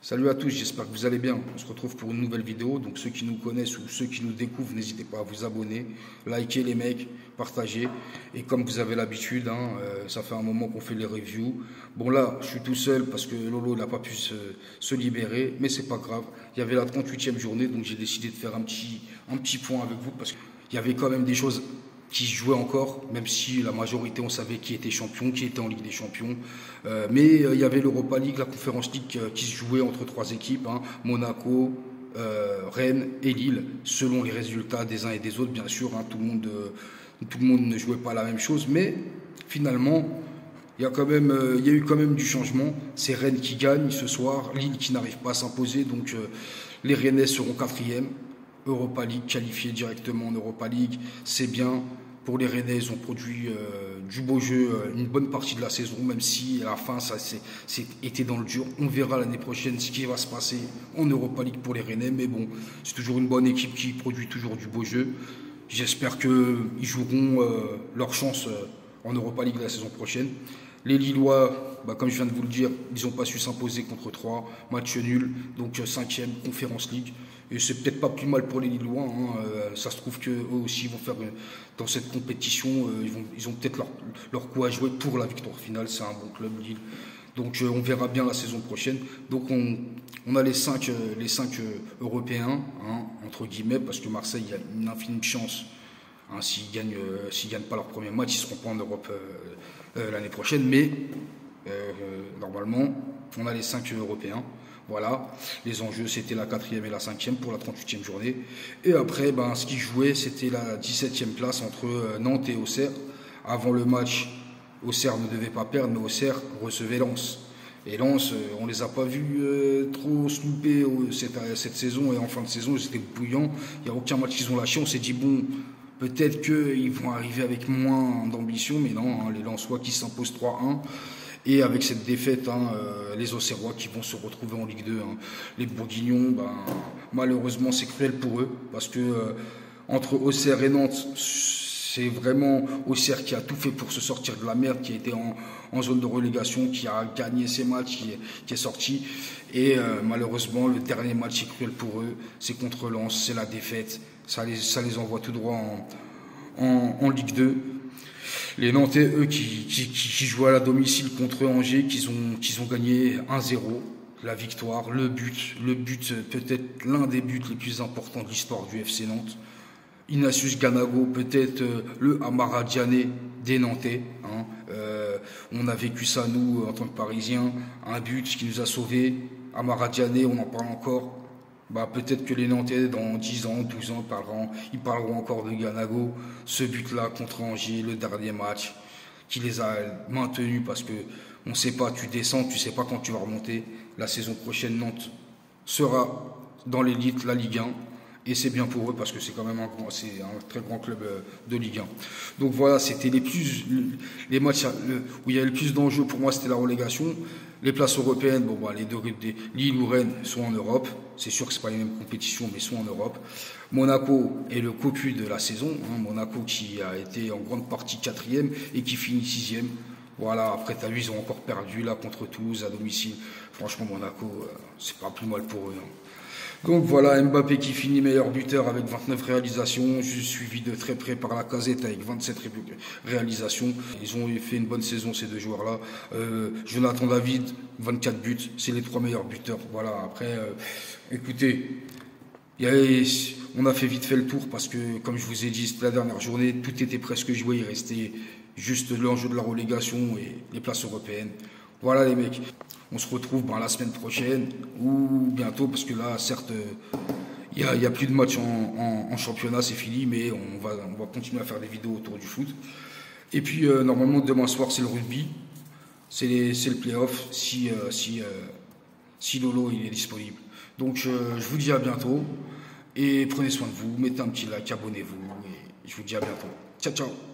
Salut à tous, j'espère que vous allez bien. On se retrouve pour une nouvelle vidéo. Donc ceux qui nous connaissent ou ceux qui nous découvrent, n'hésitez pas à vous abonner, liker les mecs, partager. Et comme vous avez l'habitude, ça fait un moment qu'on fait les reviews. Bon là, je suis tout seul parce que Lolo n'a pas pu se libérer, mais c'est pas grave. Il y avait la 38e journée, donc j'ai décidé de faire un petit point avec vous parce qu'il y avait quand même des choses qui se jouaient encore, même si la majorité on savait qui était champion, qui était en Ligue des Champions. Mais il y avait l'Europa League, la Conference League qui se jouait entre trois équipes, Monaco, Rennes et Lille, selon les résultats des uns et des autres, bien sûr. Tout le monde ne jouait pas la même chose, mais finalement, il y a eu quand même du changement. C'est Rennes qui gagne ce soir, Lille qui n'arrive pas à s'imposer, donc les Rennais seront quatrième. Europa League, qualifié directement en Europa League, c'est bien. Pour les Rennais, ils ont produit du beau jeu une bonne partie de la saison, même si à la fin, ça été dans le dur. On verra l'année prochaine ce qui va se passer en Europa League pour les Rennais, mais bon, c'est toujours une bonne équipe qui produit toujours du beau jeu. J'espère qu'ils joueront leur chance en Europa League la saison prochaine. Les Lillois, comme je viens de vous le dire, ils n'ont pas su s'imposer contre 3, match nul, donc 5e Conference League. Et c'est peut-être pas plus mal pour les Lillois. Ça se trouve qu'eux aussi vont faire dans cette compétition, ils ont peut-être leur coup à jouer pour la victoire finale. C'est un bon club, Lille. Donc on verra bien la saison prochaine. Donc on a les 5 Européens, entre guillemets, parce que Marseille, il y a une infime chance. S'ils gagnent pas leur premier match, ils ne seront pas en Europe l'année prochaine. Mais normalement, on a les 5 Européens. Voilà, les enjeux, c'était la 4e et la 5e pour la 38e journée. Et après, ce qui jouait, c'était la 17e place entre Nantes et Auxerre. Avant le match, Auxerre ne devait pas perdre, mais Auxerre recevait Lens. Et Lens, on les a pas vus trop se louper cette saison. Et en fin de saison, ils étaient bouillants. Il n'y a aucun match qu'ils ont lâché. On s'est dit, bon, peut-être qu'ils vont arriver avec moins d'ambition. Mais non, les Lensois qui s'imposent 3-1. Et avec cette défaite, les Auxerrois qui vont se retrouver en Ligue 2. Les Bourguignons, malheureusement, c'est cruel pour eux. Parce que entre Auxerre et Nantes, c'est vraiment Auxerre qui a tout fait pour se sortir de la merde, qui a été en zone de relégation, qui a gagné ses matchs, qui est sorti. Et malheureusement, le dernier match est cruel pour eux. C'est contre Lens, c'est la défaite. Ça les envoie tout droit en Ligue 2. Les Nantais, eux, qui jouent à la domicile contre Angers, qu'ils ont gagné 1-0, la victoire, le but peut-être l'un des buts les plus importants de l'histoire du FC Nantes. Ignatius Ganago, peut-être le Amara Diané des Nantais. On a vécu ça, nous, en tant que Parisiens, un but qui nous a sauvés. Amara Diané, on en parle encore. Peut-être que les Nantais, dans 10 ans, 12 ans, ils parleront encore de Ganago. Ce but-là contre Angers, le dernier match, qui les a maintenus parce que on ne sait pas, tu descends, tu ne sais pas quand tu vas remonter. La saison prochaine, Nantes sera dans l'élite, la Ligue 1. Et c'est bien pour eux parce que c'est quand même un très grand club de Ligue 1. Donc voilà, c'était les matchs où il y avait le plus d'enjeux pour moi, c'était la relégation. Les places européennes, les deux Lille ou Rennes sont en Europe. C'est sûr que c'est pas les mêmes compétitions, mais sont en Europe. Monaco est le cocu de la saison. Monaco qui a été en grande partie 4e et qui finit 6e. Voilà, après t'as vu, ils ont encore perdu là contre Toulouse à domicile. Franchement, Monaco, c'est pas plus mal pour eux. Donc voilà, Mbappé qui finit meilleur buteur avec 29 réalisations, suivi de très près par Lacazette avec 27 réalisations. Ils ont fait une bonne saison ces deux joueurs-là. Jonathan David, 24 buts, c'est les 3 meilleurs buteurs. Voilà, après, écoutez, on a fait vite fait le tour parce que, comme je vous ai dit, c'était la dernière journée, tout était presque joué, il restait juste l'enjeu de la relégation et les places européennes. Voilà les mecs. On se retrouve la semaine prochaine ou bientôt parce que là, certes, il y a plus de matchs en championnat, c'est fini, mais on va continuer à faire des vidéos autour du foot. Et puis, normalement, demain soir, c'est le rugby. C'est le play-off si Lolo il est disponible. Donc, je vous dis à bientôt et prenez soin de vous, mettez un petit like, abonnez-vous et je vous dis à bientôt. Ciao, ciao.